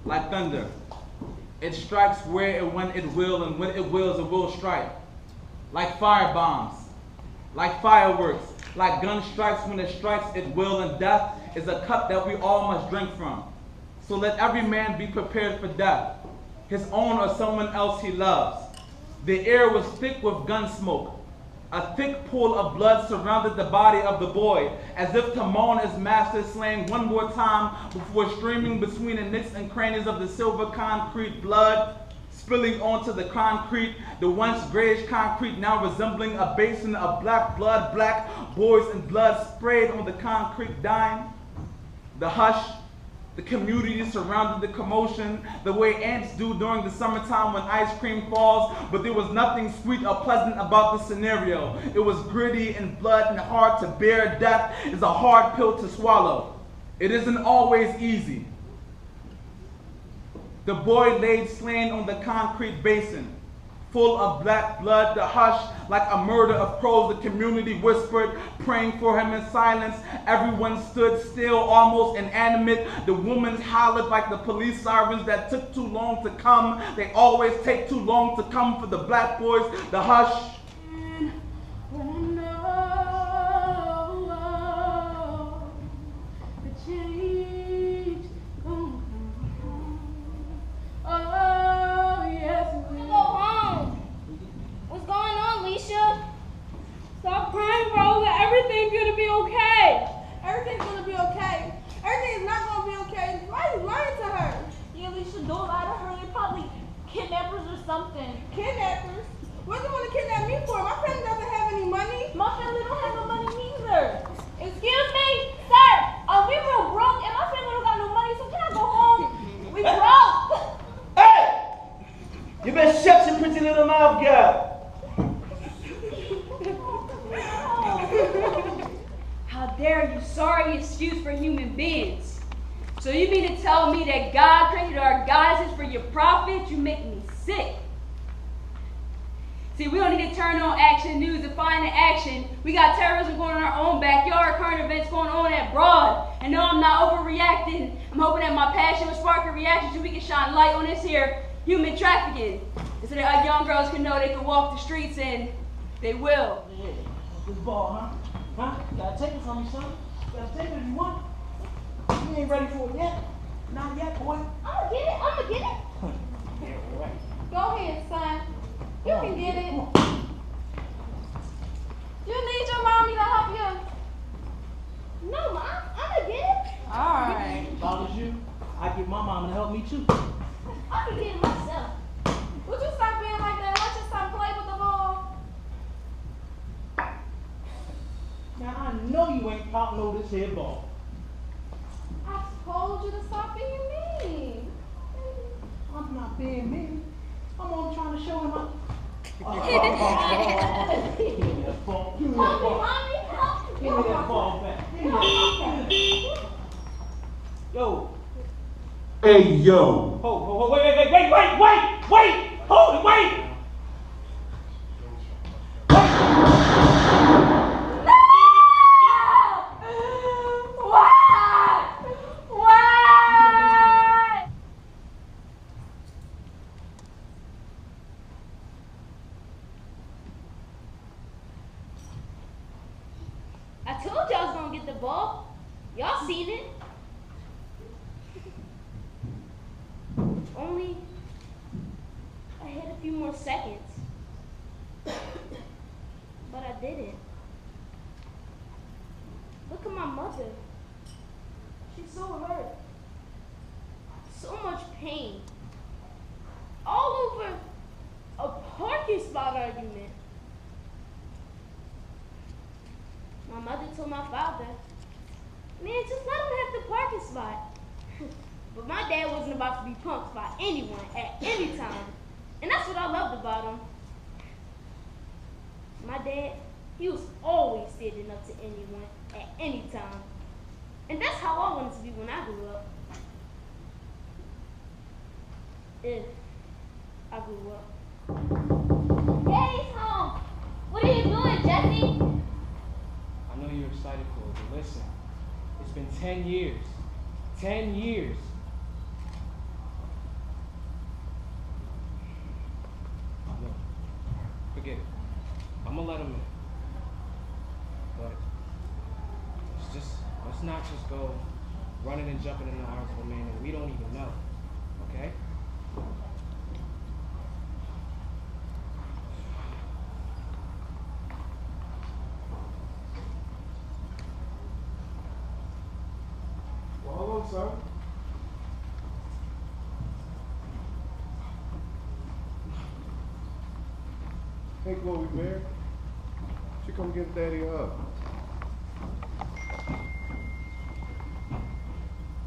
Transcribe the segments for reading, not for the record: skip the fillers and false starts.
like thunder. It strikes where and when it will, and when it wills, it will strike. Like fire bombs, like fireworks, like gun strikes. When it strikes, it will, and death is a cup that we all must drink from. So let every man be prepared for death, his own or someone else he loves. The air was thick with gun smoke. A thick pool of blood surrounded the body of the boy, as if to mourn his master slain one more time before streaming between the nicks and crannies of the silver concrete, blood spilling onto the concrete, the once grayish concrete now resembling a basin of black blood, black boys and blood sprayed on the concrete, dying. The hush, the community surrounded the commotion, the way ants do during the summertime when ice cream falls, but there was nothing sweet or pleasant about the scenario. It was gritty and blood and hard to bear. Death is a hard pill to swallow. It isn't always easy. The boy laid slain on the concrete basin, full of black blood. The hush, like a murder of crows, the community whispered, praying for him in silence. Everyone stood still, almost inanimate. The women hollered like the police sirens that took too long to come. They always take too long to come for the black boys. The hush. Stop crying, Rosa. Everything's gonna be okay. Everything's gonna be okay. Everything is not gonna be okay. Why are you lying to her? Yeah, Alicia, don't lie to her. They're probably kidnappers or something. Kidnappers? What do you want to kidnap me for? My family doesn't have any money. My family don't have no money neither. Excuse me, sir. We real broke, and my family don't got no money, so can I go home? We broke. Hey! You better shut your pretty little mouth, girl. How dare you? Sorry excuse for human beings. So you mean to tell me that God created our goddesses for your profit? You make me sick. See, we don't need to turn on Action News to find the action. We got terrorism going on in our own backyard, current events going on at broad. And no, I'm not overreacting. I'm hoping that my passion will spark a reaction so we can shine light on this here human trafficking. And so that our young girls can know they can walk the streets, and they will. Yeah, this ball, huh? Huh? You gotta take it from me, son. You gotta take it if you want. You ain't ready for it yet. Not yet, boy. I'ma get it. I'ma get it. Yeah, right. Go ahead, son. You can get it. You need your mommy to help you. No, Mom. I'ma get it. All right. If I was you, I'd get my mama to help me too. I can get it myself. Would you stop being like that? Let your son play with the ball. Now I know you ain't popping over this here ball. I told you to stop being mean. I'm not being mean. I'm only trying to show him how. Give me that ball. Give me that Help me, ball. Mommy. Help me. Give me that ball back. Give me that. Yo. Hey, yo. Hold, wait. Hold it, wait. I told you I was gonna get the ball. Y'all seen it. Only I had a few more seconds. But I didn't. Look at my mother. She's so hurt. So much pain. All over a parking spot argument. My mother told my father, man, just let him have the parking spot. But my dad wasn't about to be punked by anyone at any time. And that's what I loved about him. My dad, he was always standing up to anyone at any time. And that's how I wanted to be when I grew up. If I grew up. Hey, he's home. What are you doing, Jesse? I know you're excited for it, but listen, it's been 10 years. 10 years. Let's not just go running and jumping in the arms of a man that we don't even know, okay? Well, hold on, son. Hey, Chloe Bear. She come give Daddy a hug.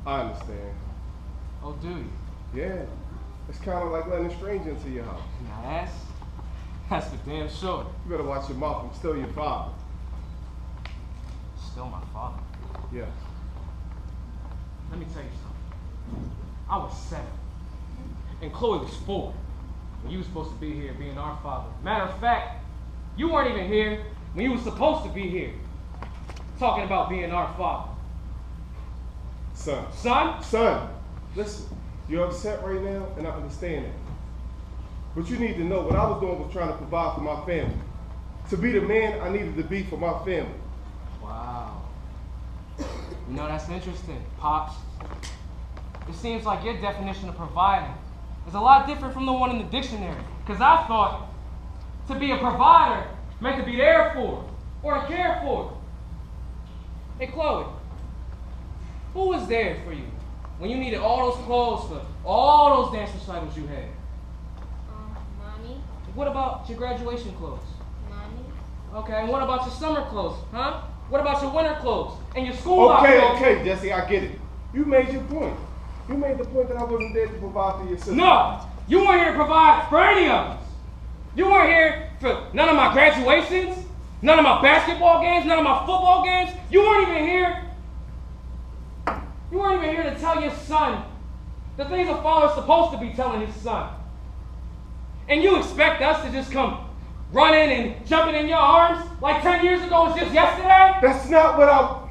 I understand. Oh, do you? Yeah. It's kind of like letting a stranger into your house. Now that's for damn sure. You better watch your mouth. I'm still your father. Still my father. Yes. Let me tell you something. I was 7, and Chloe was 4 when you were supposed to be here being our father. Matter of fact, you weren't even here when you were supposed to be here talking about being our father. Son. Son? Son, listen. You're upset right now, and I understand that. But you need to know what I was doing was trying to provide for my family. To be the man I needed to be for my family. Wow. You know, that's interesting, Pops. It seems like your definition of providing is a lot different from the one in the dictionary. Because I thought to be a provider meant to be there for or to care for. Hey, Chloe, who was there for you when you needed all those clothes for all those dance recitals you had? Mommy. What about your graduation clothes? Mommy. Okay, and what about your summer clothes, huh? What about your winter clothes and your school Okay, outfit? okay, Jesse, I get it. You made your point. You made the point that I wasn't there to provide for your sister. No! You weren't here to provide for any of us. You weren't here for none of my graduations, none of my basketball games, none of my football games. You weren't even here. You weren't even here to tell your son the things a father's supposed to be telling his son. And you expect us to just come running and jumping in your arms like 10 years ago was just yesterday? That's not what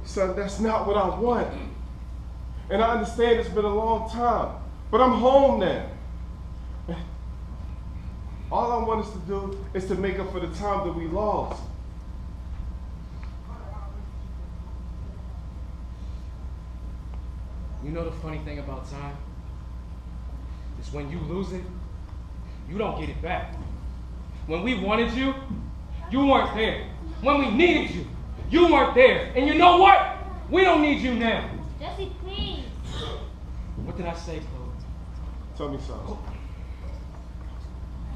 Son, that's not what I want. And I understand it's been a long time, but I'm home now. All I want us to do is to make up for the time that we lost. You know the funny thing about time? Is when you lose it, you don't get it back. When we wanted you, you weren't there. When we needed you, you weren't there. And you know what? We don't need you now. Jesse, please. What did I say, Chloe? Tell me something.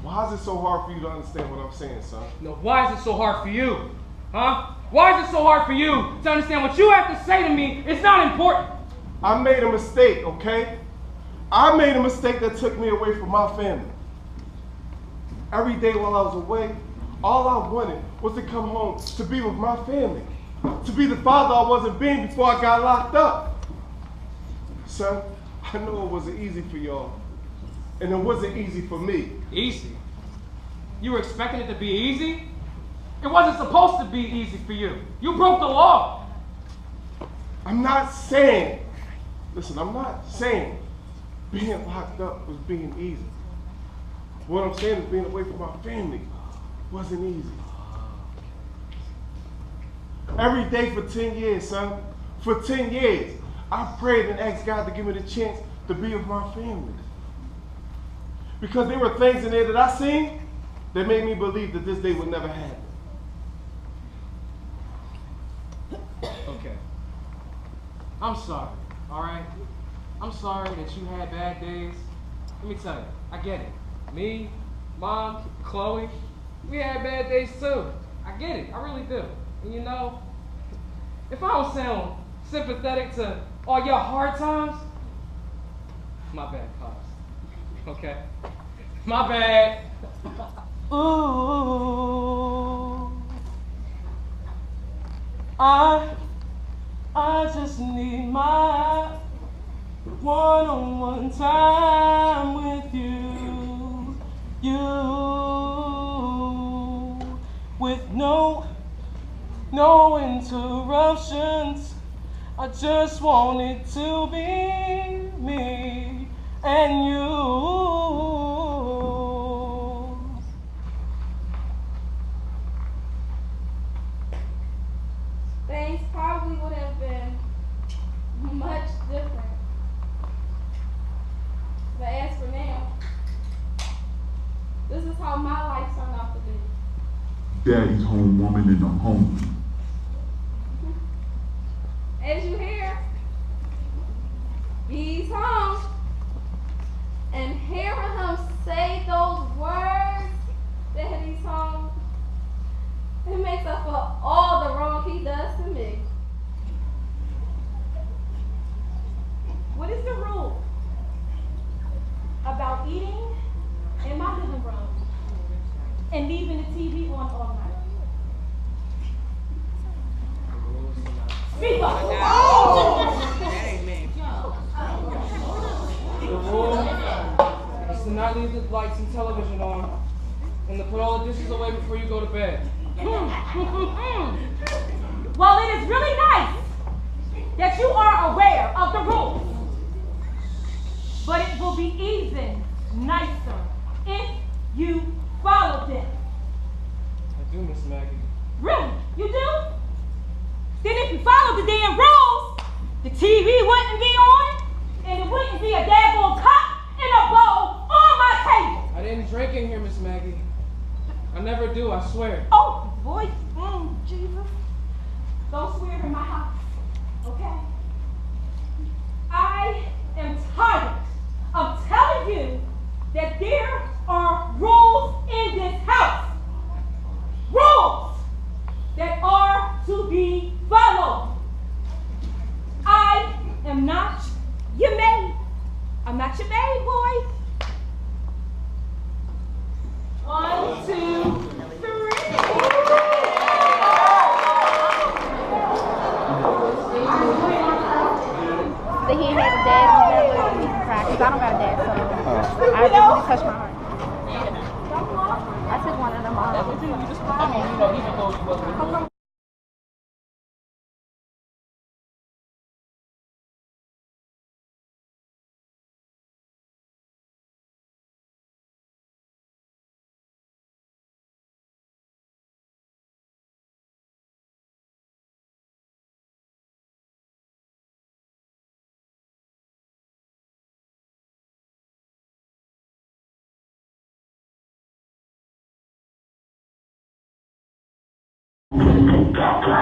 Why is it so hard for you to understand what I'm saying, son? No, why is it so hard for you? Huh? Why is it so hard for you to understand what you have to say to me is not important? I made a mistake, okay? I made a mistake that took me away from my family. Every day while I was away, all I wanted was to come home to be with my family, to be the father I wasn't being before I got locked up. Son, I know it wasn't easy for y'all, and it wasn't easy for me. Easy? You were expecting it to be easy? It wasn't supposed to be easy for you. You broke the law. I'm not saying being locked up was being easy. What I'm saying is being away from my family wasn't easy. Every day for 10 years, son. For 10 years, I prayed and asked God to give me the chance to be with my family. Because there were things in there that I seen that made me believe that this day would never happen. Okay. I'm sorry, all right? I'm sorry that you had bad days. Let me tell you, I get it. Me, Mom, Chloe, we had bad days too. I get it, I really do. And you know, if I don't sound sympathetic to all your hard times, my bad, Pops. Okay? My bad. Ooh, I just need my one-on-one time with you, with no interruptions. I just want it to be me and you. things probably would have been much different. But as for now, this is how my life turned out to be. Daddy's home, woman, and I'm hungry. As you hear, he's home. And hearing him say those words that he's home, it makes up for all the wrong he does to me. What is the rule about eating in my living room and leaving the TV on all night? Speak up! The rule is to not leave the lights and television on, and to put all the dishes away before you go to bed. Well, it is really nice that you are aware of the rules, but it will be even nicer if you follow them. I do, Miss Maggie. Really? You do? Then if you follow the damn rules, the TV wouldn't be on, and it wouldn't be a daggone cup and a bowl on my table. I didn't drink in here, Miss Maggie. I never do, I swear. Oh, boy, Jesus. Don't swear in my house, okay? I am tired of telling you that there are rules in this house. Rules that are to be followed. I am not your maid. I'm not your maid, boy. 1, 2, 3. That he ain't had a dad on there, but he can cry, because I don't got a dad, so I really touched my heart. I took one of them off. Got